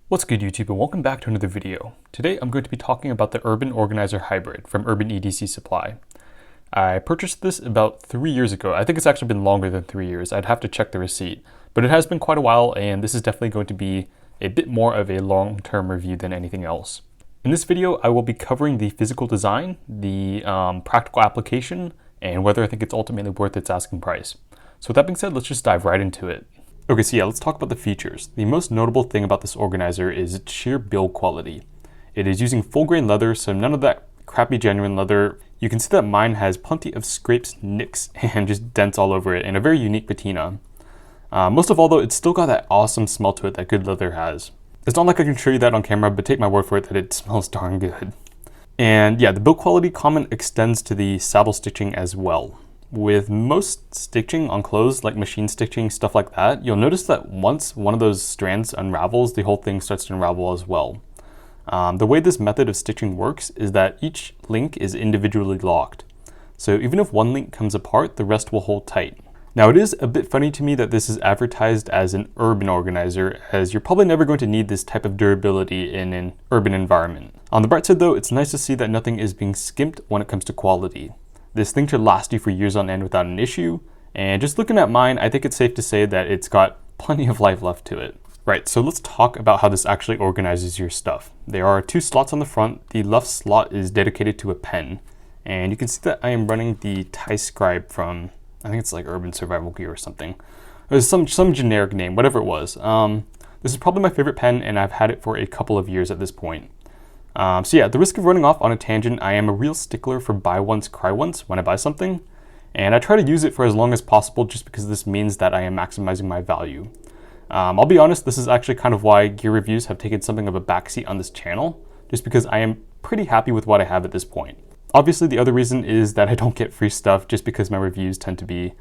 What's good, YouTube, and welcome back to another video. Today I'm going to be talking about the Urban Organizer Hybrid from Urban EDC Supply. I purchased this about 3 years ago. I think it's actually been longer than 3 years. I'd have to check the receipt, but it has been quite a while, and this is definitely going to be a bit more of a long-term review than anything else. In this video, I will be covering the physical design, the practical application, and whether I think it's ultimately worth its asking price. So with that being said, let's just dive right into it. Okay, so yeah, let's talk about the features. The most notable thing about this organizer is its sheer build quality. It is using full grain leather, so none of that crappy genuine leather. You can see that mine has plenty of scrapes, nicks, and just dents all over it, and a very unique patina. Most of all though, it's still got that awesome smell to it that good leather has. It's not like I can show you that on camera, but take my word for it that it smells darn good. And yeah, the build quality comment extends to the saddle stitching as well. With most stitching on clothes, like machine stitching, stuff like that, you'll notice that once one of those strands unravels, the whole thing starts to unravel as well. The way this method of stitching works is that each link is individually locked. So even if one link comes apart, the rest will hold tight. Now it is a bit funny to me that this is advertised as an urban organizer, as you're probably never going to need this type of durability in an urban environment. On the bright side though, it's nice to see that nothing is being skimped when it comes to quality. This thing should last you for years on end without an issue, and just looking at mine, I think it's safe to say that it's got plenty of life left to it. Right, so let's talk about how this actually organizes your stuff. There are 2 slots on the front. The left slot is dedicated to a pen, and you can see that I am running the Typescribe from, I think it's like Urban Survival Gear or something. It was some generic name, whatever it was. This is probably my favorite pen, and I've had it for a couple of years at this point. So yeah, at the risk of running off on a tangent, I am a real stickler for buy once, cry once when I buy something. And I try to use it for as long as possible just because this means that I am maximizing my value. I'll be honest, this is actually kind of why gear reviews have taken something of a backseat on this channel, just because I am pretty happy with what I have at this point. Obviously, the other reason is that I don't get free stuff just because my reviews tend to be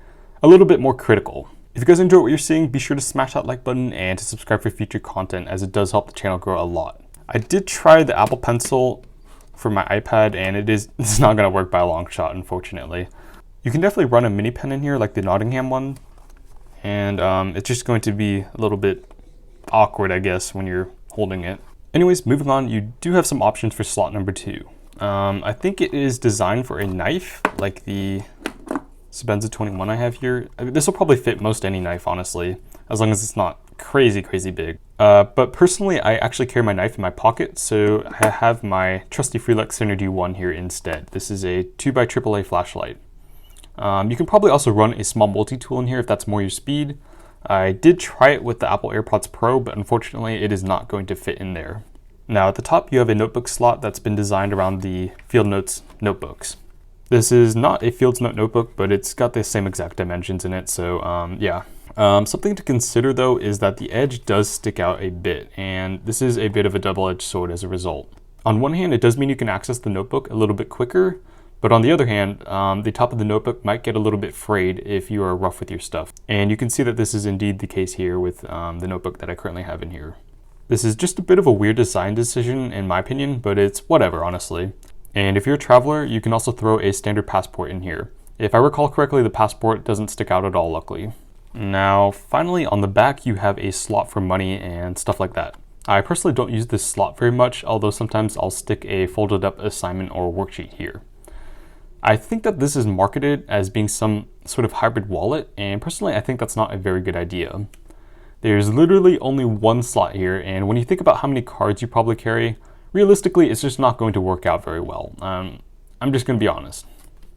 a little bit more critical. If you guys enjoy what you're seeing, be sure to smash that like button and to subscribe for future content, as it does help the channel grow a lot. I did try the Apple Pencil for my iPad, and it's not going to work by a long shot, unfortunately. You can definitely run a mini pen in here like the Nottingham one, and it's just going to be a little bit awkward, I guess, when you're holding it. Anyways, moving on, you do have some options for slot number 2. I think it is designed for a knife, like the Sebenza 21 I have here. This will probably fit most any knife, honestly, as long as it's not crazy big. But personally, I actually carry my knife in my pocket, so I have my trusty Freelux Synergy 1 here instead. This is a 2x AAA flashlight. You can probably also run a small multi-tool in here if that's more your speed. I did try it with the Apple AirPods Pro, but unfortunately it is not going to fit in there. Now at the top you have a notebook slot that's been designed around the Field Notes notebooks. This is not a Fields Note notebook, but it's got the same exact dimensions in it, so yeah. Something to consider though is that the edge does stick out a bit, and this is a bit of a double-edged sword as a result. On one hand, it does mean you can access the notebook a little bit quicker, but on the other hand, the top of the notebook might get a little bit frayed if you are rough with your stuff. And you can see that this is indeed the case here with the notebook that I currently have in here. This is just a bit of a weird design decision in my opinion, but it's whatever, honestly. And if you're a traveler, you can also throw a standard passport in here. If I recall correctly, the passport doesn't stick out at all, luckily. Now, finally, on the back, you have a slot for money and stuff like that. I personally don't use this slot very much, although sometimes I'll stick a folded up assignment or worksheet here. I think that this is marketed as being some sort of hybrid wallet, and personally, I think that's not a very good idea. There's literally only one slot here, and when you think about how many cards you probably carry, realistically, it's just not going to work out very well. I'm just going to be honest.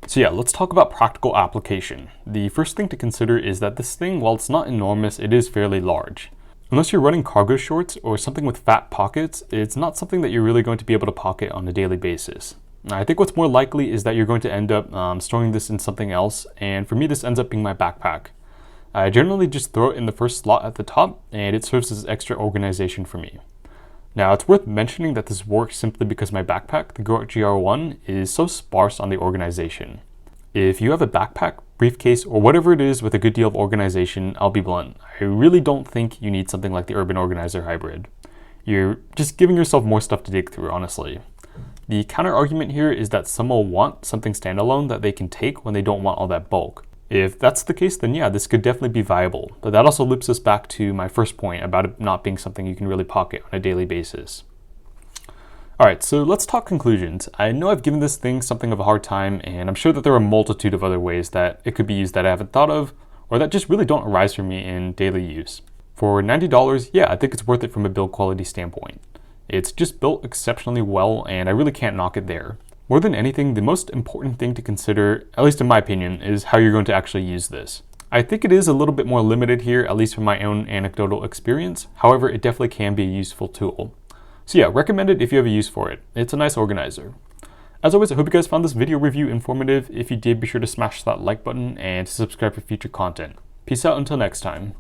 So yeah, let's talk about practical application. The first thing to consider is that this thing, while it's not enormous, it is fairly large. Unless you're running cargo shorts or something with fat pockets, it's not something that you're really going to be able to pocket on a daily basis. I think what's more likely is that you're going to end up storing this in something else, and for me this ends up being my backpack. I generally just throw it in the first slot at the top, and it serves as extra organization for me. Now, it's worth mentioning that this works simply because my backpack, the Groark GR1, is so sparse on the organization. If you have a backpack, briefcase, or whatever it is with a good deal of organization, I'll be blunt, I really don't think you need something like the Urban Organizer Hybrid. You're just giving yourself more stuff to dig through, honestly. The counter argument here is that some will want something standalone that they can take when they don't want all that bulk. If that's the case, then yeah, this could definitely be viable. But that also loops us back to my first point about it not being something you can really pocket on a daily basis. Alright, so let's talk conclusions. I know I've given this thing something of a hard time, and I'm sure that there are a multitude of other ways that it could be used that I haven't thought of, or that just really don't arise for me in daily use. For $90, yeah, I think it's worth it from a build quality standpoint. It's just built exceptionally well, and I really can't knock it there. More than anything, the most important thing to consider, at least in my opinion, is how you're going to actually use this. I think it is a little bit more limited here, at least from my own anecdotal experience. However, it definitely can be a useful tool. So yeah, recommend it if you have a use for it. It's a nice organizer. As always, I hope you guys found this video review informative. If you did, be sure to smash that like button and to subscribe for future content. Peace out until next time.